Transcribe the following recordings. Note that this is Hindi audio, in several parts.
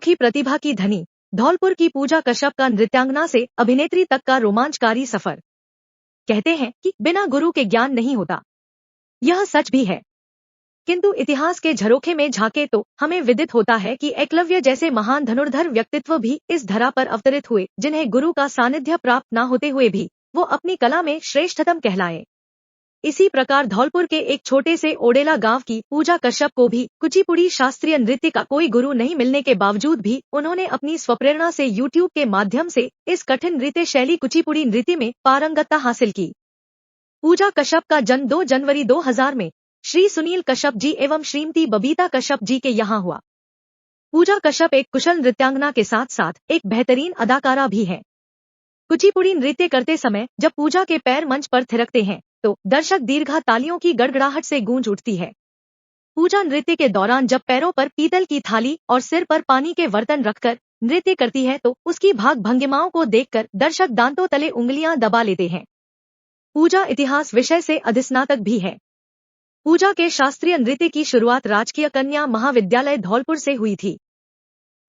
अनोखी प्रतिभा की धनी धौलपुर की पूजा कश्यप का नृत्यांगना से अभिनेत्री तक का रोमांचकारी सफर। कहते हैं कि बिना गुरु के ज्ञान नहीं होता। यह सच भी है, किंतु इतिहास के झरोखे में झांके तो हमें विदित होता है कि एकलव्य जैसे महान धनुर्धर व्यक्तित्व भी इस धरा पर अवतरित हुए, जिन्हें गुरु का सानिध्य प्राप्त न होते हुए भी वो अपनी कला में श्रेष्ठतम कहलाए। इसी प्रकार धौलपुर के एक छोटे से ओडेला गांव की पूजा कश्यप को भी कुचिपुड़ी शास्त्रीय नृत्य का कोई गुरु नहीं मिलने के बावजूद भी उन्होंने अपनी स्वप्रेरणा से यूट्यूब के माध्यम से इस कठिन नृत्य शैली कुचिपुड़ी नृत्य में पारंगतता हासिल की। पूजा कश्यप का जन्म 2 जनवरी 2000 में श्री सुनील कश्यप जी एवं श्रीमती बबीता कश्यप जी के यहाँ हुआ। पूजा कश्यप एक कुशल नृत्यांगना के साथ साथ एक बेहतरीन अदाकारा भी है। कुचिपुड़ी नृत्य करते समय जब पूजा के पैर मंच पर थिरकते हैं तो दर्शक दीर्घा तालियों की गड़गड़ाहट से गूंज उठती है। पूजा नृत्य के दौरान जब पैरों पर पीतल की थाली और सिर पर पानी के बर्तन रखकर नृत्य करती है तो उसकी भाग भंगिमाओं को देखकर दर्शक दांतों तले उंगलियां दबा लेते हैं। पूजा इतिहास विषय से अधिस्नातक भी है। पूजा के शास्त्रीय नृत्य की शुरुआत राजकीय कन्या महाविद्यालय धौलपुर से हुई थी।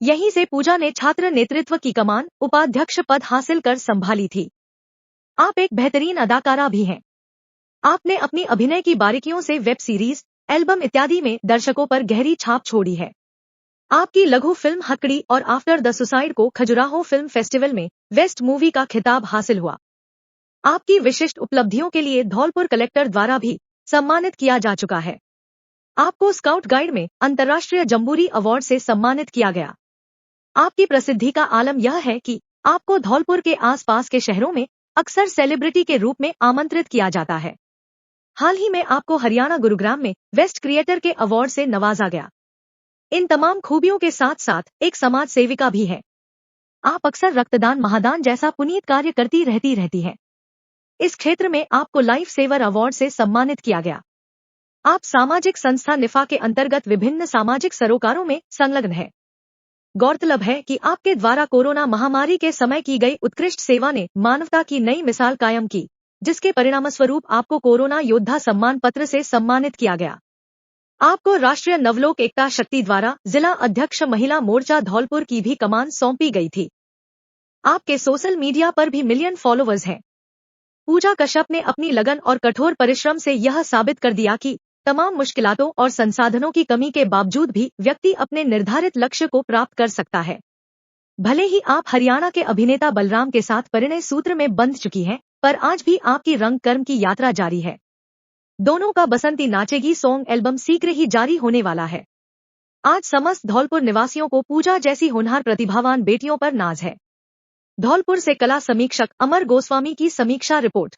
यहीं से पूजा ने छात्र नेतृत्व की कमान उपाध्यक्ष पद हासिल कर संभाली थी। आप एक बेहतरीन अदाकारा भी हैं। आपने अपनी अभिनय की बारीकियों से वेब सीरीज, एल्बम इत्यादि में दर्शकों पर गहरी छाप छोड़ी है। आपकी लघु फिल्म हथकड़ी और आफ्टर द सुसाइड को खजुराहो फिल्म फेस्टिवल में बेस्ट मूवी का खिताब हासिल हुआ। आपकी विशिष्ट उपलब्धियों के लिए धौलपुर कलेक्टर द्वारा भी सम्मानित किया जा चुका है। आपको स्काउट गाइड में अंतर्राष्ट्रीय जम्बूरी अवार्ड से सम्मानित किया गया। आपकी प्रसिद्धि का आलम यह है कि आपको धौलपुर के आसपास के शहरों में अक्सर सेलिब्रिटी के रूप में आमंत्रित किया जाता है। हाल ही में आपको हरियाणा गुरुग्राम में बेस्ट क्रिएटर के अवार्ड से नवाजा गया। इन तमाम खूबियों के साथ साथ एक समाज सेविका भी है। आप अक्सर रक्तदान महादान जैसा पुनीत कार्य करती रहती हैं। इस क्षेत्र में आपको लाइफ सेवर अवार्ड से सम्मानित किया गया। आप सामाजिक संस्था निफा के अंतर्गत विभिन्न सामाजिक सरोकारों में संलग्न है। गौरतलब है कि आपके द्वारा कोरोना महामारी के समय की गई उत्कृष्ट सेवा ने मानवता की नई मिसाल कायम की, जिसके परिणामस्वरूप आपको कोरोना योद्धा सम्मान पत्र से सम्मानित किया गया। आपको राष्ट्रीय नवलोक एकता शक्ति द्वारा जिला अध्यक्ष महिला मोर्चा धौलपुर की भी कमान सौंपी गई थी। आपके सोशल मीडिया पर भी मिलियन फॉलोवर्स हैं। पूजा कश्यप ने अपनी लगन और कठोर परिश्रम से यह साबित कर दिया कि तमाम मुश्किलातों और संसाधनों की कमी के बावजूद भी व्यक्ति अपने निर्धारित लक्ष्य को प्राप्त कर सकता है। भले ही आप हरियाणा के अभिनेता बलराम के साथ परिणय सूत्र में बंध चुकी हैं, पर आज भी आपकी रंग कर्म की यात्रा जारी है। दोनों का बसंती नाचेगी सॉन्ग एल्बम शीघ्र ही जारी होने वाला है। आज समस्त धौलपुर निवासियों को पूजा जैसी होनहार प्रतिभावान बेटियों पर नाज है। धौलपुर से कला समीक्षक अमर गोस्वामी की समीक्षा रिपोर्ट।